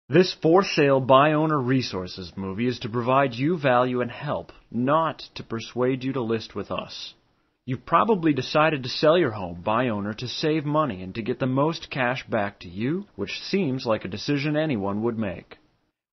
This For Sale by Owner Resources movie is to provide you value and help, not to persuade you to list with us. You've probably decided to sell your home by owner to save money and to get the most cash back to you, which seems like a decision anyone would make.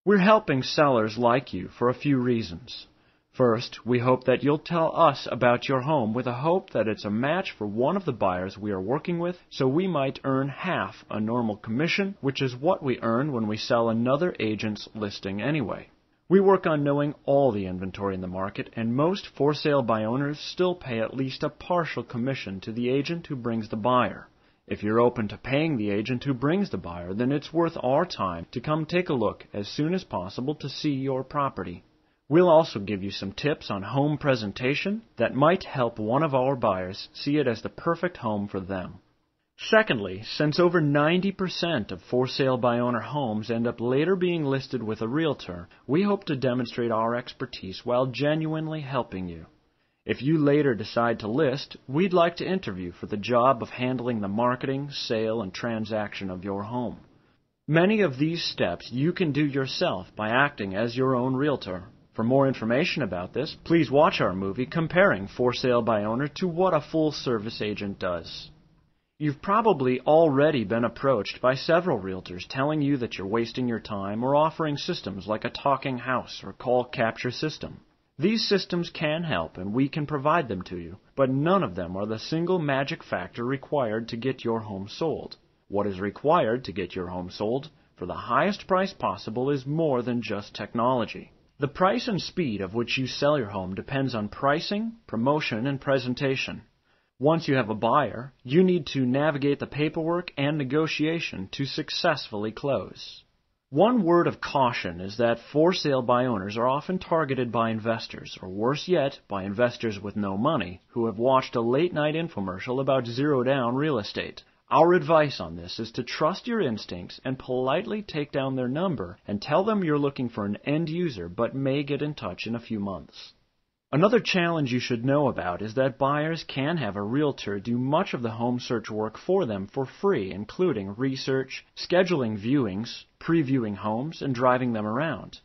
We're helping sellers like you for a few reasons. First, we hope that you'll tell us about your home with a hope that it's a match for one of the buyers we are working with, so we might earn half a normal commission, which is what we earn when we sell another agent's listing anyway. We work on knowing all the inventory in the market, and most for sale by owners still pay at least a partial commission to the agent who brings the buyer. If you're open to paying the agent who brings the buyer, then it's worth our time to come take a look as soon as possible to see your property. We'll also give you some tips on home presentation that might help one of our buyers see it as the perfect home for them. Secondly, since over 90% of for sale by owner homes end up later being listed with a realtor, we hope to demonstrate our expertise while genuinely helping you. If you later decide to list, we'd like to interview for the job of handling the marketing, sale, and transaction of your home. Many of these steps you can do yourself by acting as your own realtor. For more information about this, please watch our movie comparing for sale by owner to what a full-service agent does. You've probably already been approached by several realtors telling you that you're wasting your time or offering systems like a talking house or call capture system. These systems can help and we can provide them to you, but none of them are the single magic factor required to get your home sold. What is required to get your home sold for the highest price possible is more than just technology. The price and speed of which you sell your home depends on pricing, promotion, and presentation. Once you have a buyer, you need to navigate the paperwork and negotiation to successfully close. One word of caution is that for sale by owners are often targeted by investors, or worse yet, by investors with no money, who have watched a late-night infomercial about zero-down real estate. Our advice on this is to trust your instincts and politely take down their number and tell them you're looking for an end user but may get in touch in a few months. Another challenge you should know about is that buyers can have a realtor do much of the home search work for them for free, including research, scheduling viewings, previewing homes, and driving them around.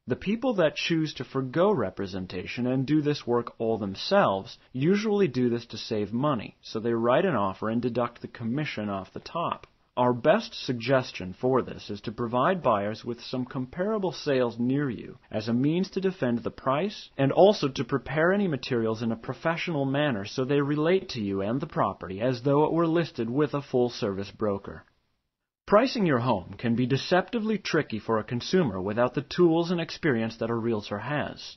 The people that choose to forgo representation and do this work all themselves usually do this to save money, so they write an offer and deduct the commission off the top. Our best suggestion for this is to provide buyers with some comparable sales near you as a means to defend the price and also to prepare any materials in a professional manner so they relate to you and the property as though it were listed with a full-service broker. Pricing your home can be deceptively tricky for a consumer without the tools and experience that a realtor has.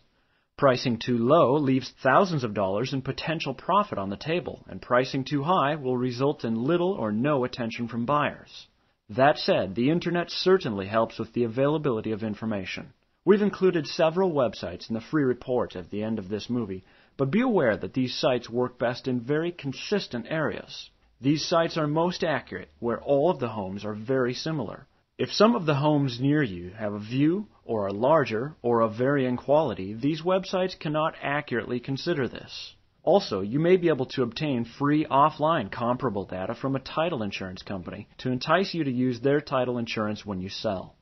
Pricing too low leaves thousands of dollars in potential profit on the table, and pricing too high will result in little or no attention from buyers. That said, the Internet certainly helps with the availability of information. We've included several websites in the free report at the end of this movie, but be aware that these sites work best in very consistent areas. These sites are most accurate where all of the homes are very similar. If some of the homes near you have a view or are larger or of varying quality, these websites cannot accurately consider this. Also, you may be able to obtain free offline comparable data from a title insurance company to entice you to use their title insurance when you sell.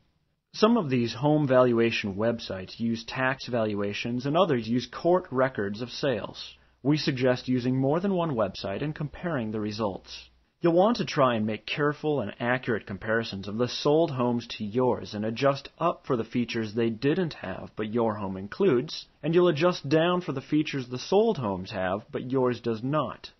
Some of these home valuation websites use tax valuations and others use court records of sales. We suggest using more than one website and comparing the results. You'll want to try and make careful and accurate comparisons of the sold homes to yours and adjust up for the features they didn't have but your home includes, and you'll adjust down for the features the sold homes have but yours does not.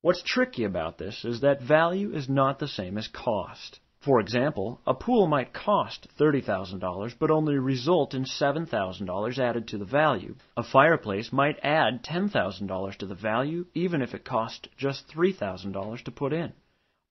What's tricky about this is that value is not the same as cost. For example, a pool might cost $30,000 but only result in $7,000 added to the value. A fireplace might add $10,000 to the value even if it cost just $3,000 to put in.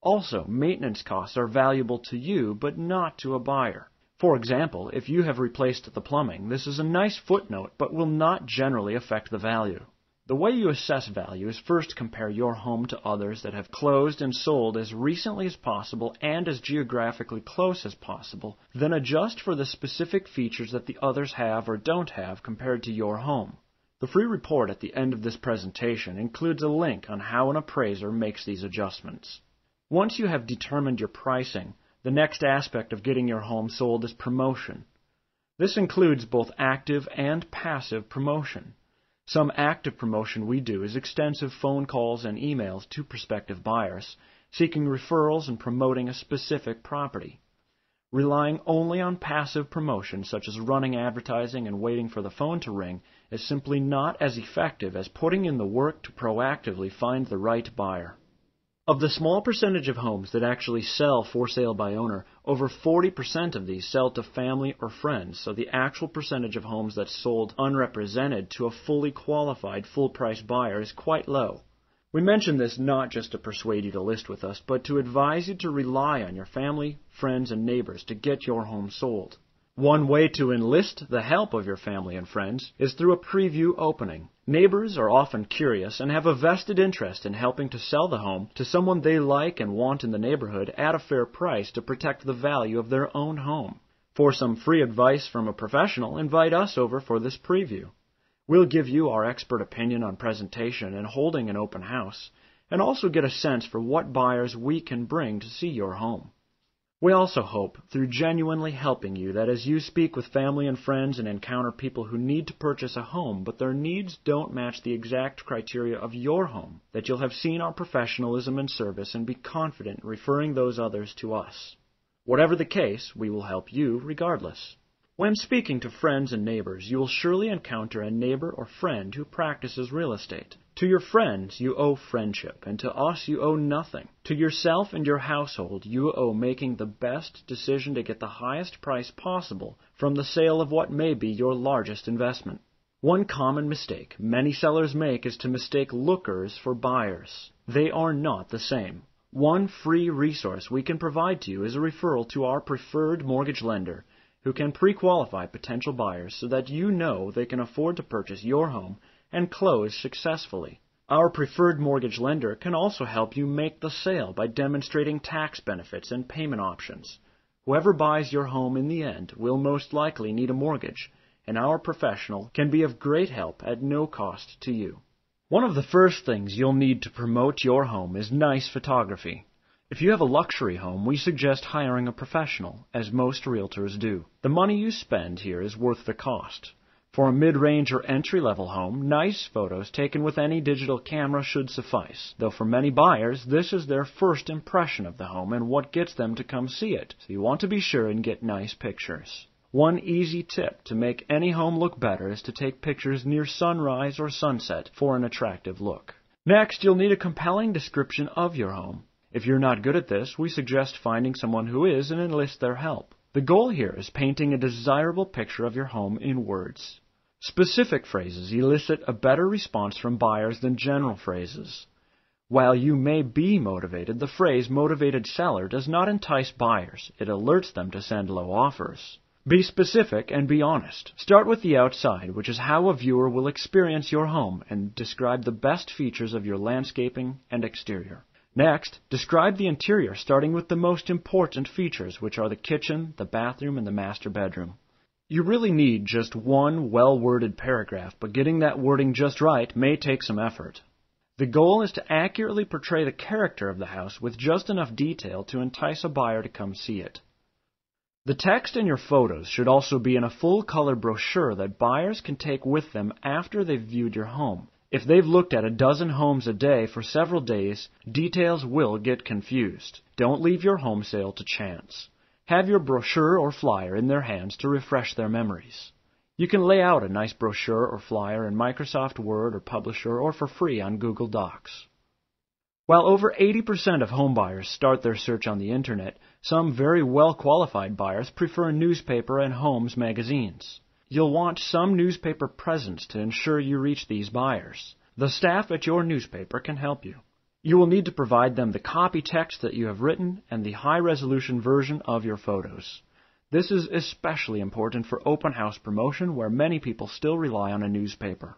Also, maintenance costs are valuable to you but not to a buyer. For example, if you have replaced the plumbing, this is a nice footnote but will not generally affect the value. The way you assess value is first compare your home to others that have closed and sold as recently as possible and as geographically close as possible, then adjust for the specific features that the others have or don't have compared to your home. The free report at the end of this presentation includes a link on how an appraiser makes these adjustments. Once you have determined your pricing, The next aspect of getting your home sold is promotion. This includes both active and passive promotion. Some active promotion we do is extensive phone calls and emails to prospective buyers, seeking referrals and promoting a specific property. Relying only on passive promotion, such as running advertising and waiting for the phone to ring, is simply not as effective as putting in the work to proactively find the right buyer. Of the small percentage of homes that actually sell for sale by owner, over 40% of these sell to family or friends, so the actual percentage of homes that sold unrepresented to a fully qualified full-price buyer is quite low. We mention this not just to persuade you to list with us, but to advise you to rely on your family, friends, and neighbors to get your home sold. One way to enlist the help of your family and friends is through a preview opening. Neighbors are often curious and have a vested interest in helping to sell the home to someone they like and want in the neighborhood at a fair price to protect the value of their own home. For some free advice from a professional, invite us over for this preview. We'll give you our expert opinion on presentation and holding an open house, and also get a sense for what buyers we can bring to see your home. We also hope, through genuinely helping you, that as you speak with family and friends and encounter people who need to purchase a home, but their needs don't match the exact criteria of your home, that you'll have seen our professionalism and service and be confident in referring those others to us. Whatever the case, we will help you regardless. When speaking to friends and neighbors, you will surely encounter a neighbor or friend who practices real estate. To your friends, you owe friendship, and to us, you owe nothing. To yourself and your household, you owe making the best decision to get the highest price possible from the sale of what may be your largest investment. One common mistake many sellers make is to mistake lookers for buyers. They are not the same. One free resource we can provide to you is a referral to our preferred mortgage lender, who can pre-qualify potential buyers so that you know they can afford to purchase your home and close successfully. Our preferred mortgage lender can also help you make the sale by demonstrating tax benefits and payment options. Whoever buys your home in the end will most likely need a mortgage, and our professional can be of great help at no cost to you. One of the first things you'll need to promote your home is nice photography. If you have a luxury home, we suggest hiring a professional, as most realtors do. The money you spend here is worth the cost. For a mid-range or entry-level home, nice photos taken with any digital camera should suffice, though for many buyers, this is their first impression of the home and what gets them to come see it, so you want to be sure and get nice pictures. One easy tip to make any home look better is to take pictures near sunrise or sunset for an attractive look. Next, you'll need a compelling description of your home. If you're not good at this, we suggest finding someone who is and enlist their help. The goal here is painting a desirable picture of your home in words. Specific phrases elicit a better response from buyers than general phrases. While you may be motivated, the phrase motivated seller does not entice buyers. It alerts them to send low offers. Be specific and be honest. Start with the outside, which is how a viewer will experience your home, and describe the best features of your landscaping and exterior. Next, describe the interior, starting with the most important features, which are the kitchen, the bathroom, and the master bedroom. You really need just one well-worded paragraph, but getting that wording just right may take some effort. The goal is to accurately portray the character of the house with just enough detail to entice a buyer to come see it. The text in your photos should also be in a full-color brochure that buyers can take with them after they've viewed your home. If they've looked at a dozen homes a day for several days, details will get confused. Don't leave your home sale to chance. Have your brochure or flyer in their hands to refresh their memories. You can lay out a nice brochure or flyer in Microsoft Word or Publisher or for free on Google Docs. While over 80% of home buyers start their search on the Internet, some very well-qualified buyers prefer newspaper and homes magazines. You'll want some newspaper presence to ensure you reach these buyers. The staff at your newspaper can help you. You will need to provide them the copy text that you have written and the high-resolution version of your photos. This is especially important for open house promotion, where many people still rely on a newspaper.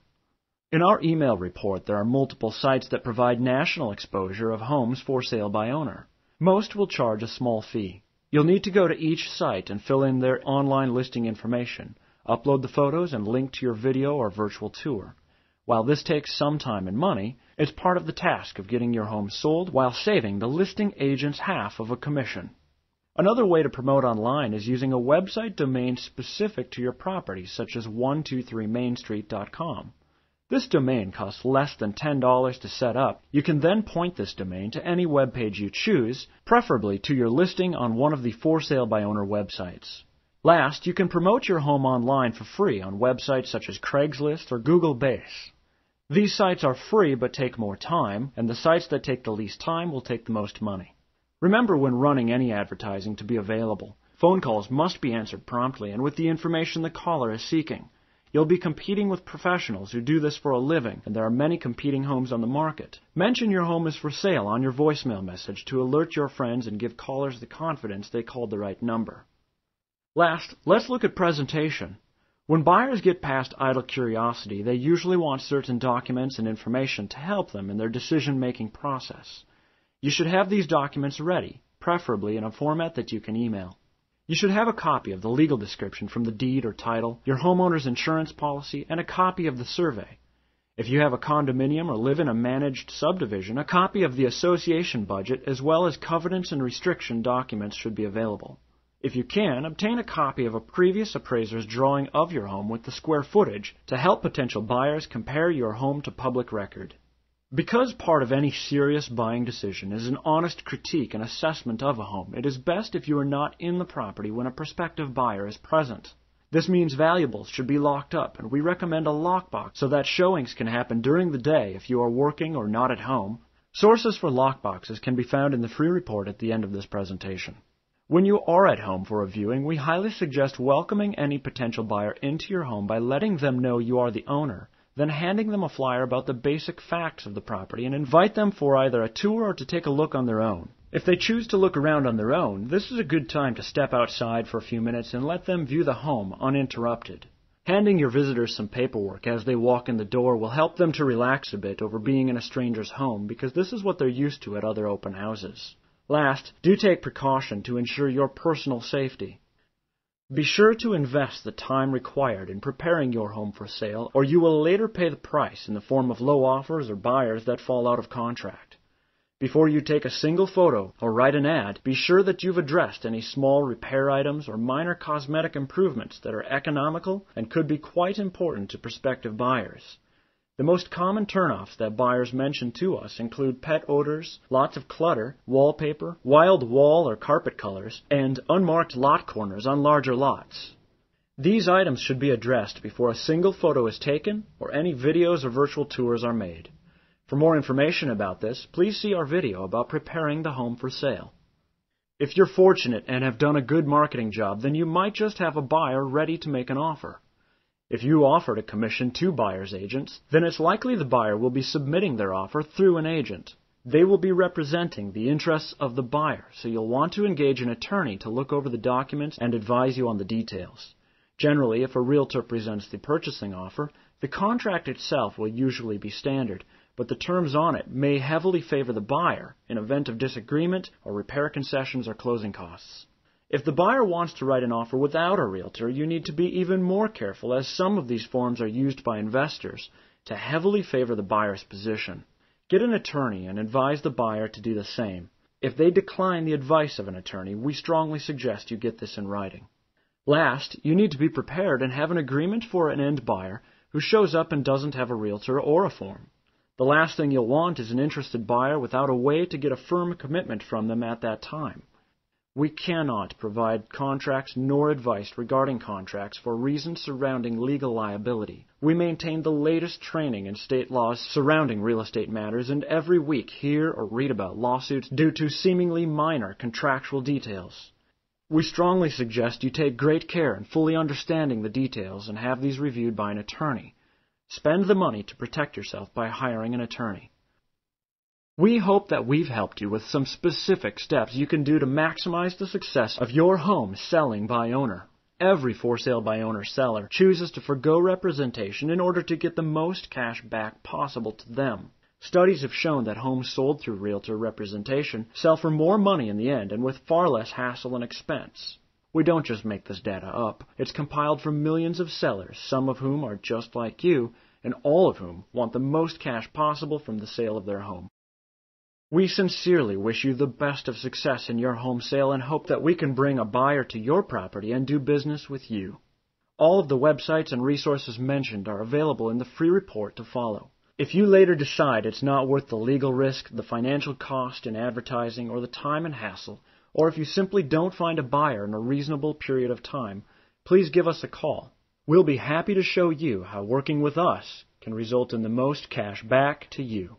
In our email report, there are multiple sites that provide national exposure of homes for sale by owner. Most will charge a small fee. You'll need to go to each site and fill in their online listing information. Upload the photos and link to your video or virtual tour. While this takes some time and money, it's part of the task of getting your home sold while saving the listing agent's half of a commission. Another way to promote online is using a website domain specific to your property, such as 123mainstreet.com. This domain costs less than $10 to set up. You can then point this domain to any web page you choose, preferably to your listing on one of the for sale by owner websites. Last, you can promote your home online for free on websites such as Craigslist or Google Base. These sites are free but take more time, and the sites that take the least time will take the most money. Remember when running any advertising to be available. Phone calls must be answered promptly and with the information the caller is seeking. You'll be competing with professionals who do this for a living, and there are many competing homes on the market. Mention your home is for sale on your voicemail message to alert your friends and give callers the confidence they called the right number. Last, let's look at presentation. When buyers get past idle curiosity, they usually want certain documents and information to help them in their decision-making process. You should have these documents ready, preferably in a format that you can email. You should have a copy of the legal description from the deed or title, your homeowner's insurance policy, and a copy of the survey. If you have a condominium or live in a managed subdivision, a copy of the association budget as well as covenants and restriction documents should be available. If you can, obtain a copy of a previous appraiser's drawing of your home with the square footage to help potential buyers compare your home to public record. Because part of any serious buying decision is an honest critique and assessment of a home, it is best if you are not in the property when a prospective buyer is present. This means valuables should be locked up, and we recommend a lockbox so that showings can happen during the day if you are working or not at home. Sources for lockboxes can be found in the free report at the end of this presentation. When you are at home for a viewing, we highly suggest welcoming any potential buyer into your home by letting them know you are the owner, then handing them a flyer about the basic facts of the property and invite them for either a tour or to take a look on their own. If they choose to look around on their own, this is a good time to step outside for a few minutes and let them view the home uninterrupted. Handing your visitors some paperwork as they walk in the door will help them to relax a bit over being in a stranger's home because this is what they're used to at other open houses. Last, do take precaution to ensure your personal safety. Be sure to invest the time required in preparing your home for sale, or you will later pay the price in the form of low offers or buyers that fall out of contract. Before you take a single photo or write an ad, be sure that you've addressed any small repair items or minor cosmetic improvements that are economical and could be quite important to prospective buyers. The most common turnoffs that buyers mention to us include pet odors, lots of clutter, wallpaper, wild wall or carpet colors, and unmarked lot corners on larger lots. These items should be addressed before a single photo is taken or any videos or virtual tours are made. For more information about this, please see our video about preparing the home for sale. If you're fortunate and have done a good marketing job, then you might just have a buyer ready to make an offer. If you offer to commission 2 buyer's agents, then it's likely the buyer will be submitting their offer through an agent. They will be representing the interests of the buyer, so you'll want to engage an attorney to look over the documents and advise you on the details. Generally, if a realtor presents the purchasing offer, the contract itself will usually be standard, but the terms on it may heavily favor the buyer in event of disagreement or repair concessions or closing costs. If the buyer wants to write an offer without a realtor, you need to be even more careful as some of these forms are used by investors to heavily favor the buyer's position. Get an attorney and advise the buyer to do the same. If they decline the advice of an attorney, we strongly suggest you get this in writing. Last, you need to be prepared and have an agreement for an end buyer who shows up and doesn't have a realtor or a form. The last thing you'll want is an interested buyer without a way to get a firm commitment from them at that time. We cannot provide contracts nor advice regarding contracts for reasons surrounding legal liability. We maintain the latest training in state laws surrounding real estate matters and every week hear or read about lawsuits due to seemingly minor contractual details. We strongly suggest you take great care in fully understanding the details and have these reviewed by an attorney. Spend the money to protect yourself by hiring an attorney. We hope that we've helped you with some specific steps you can do to maximize the success of your home selling by owner. Every for sale by owner seller chooses to forgo representation in order to get the most cash back possible to them. Studies have shown that homes sold through realtor representation sell for more money in the end and with far less hassle and expense. We don't just make this data up. It's compiled from millions of sellers, some of whom are just like you, and all of whom want the most cash possible from the sale of their home. We sincerely wish you the best of success in your home sale and hope that we can bring a buyer to your property and do business with you. All of the websites and resources mentioned are available in the free report to follow. If you later decide it's not worth the legal risk, the financial cost in advertising, or the time and hassle, or if you simply don't find a buyer in a reasonable period of time, please give us a call. We'll be happy to show you how working with us can result in the most cash back to you.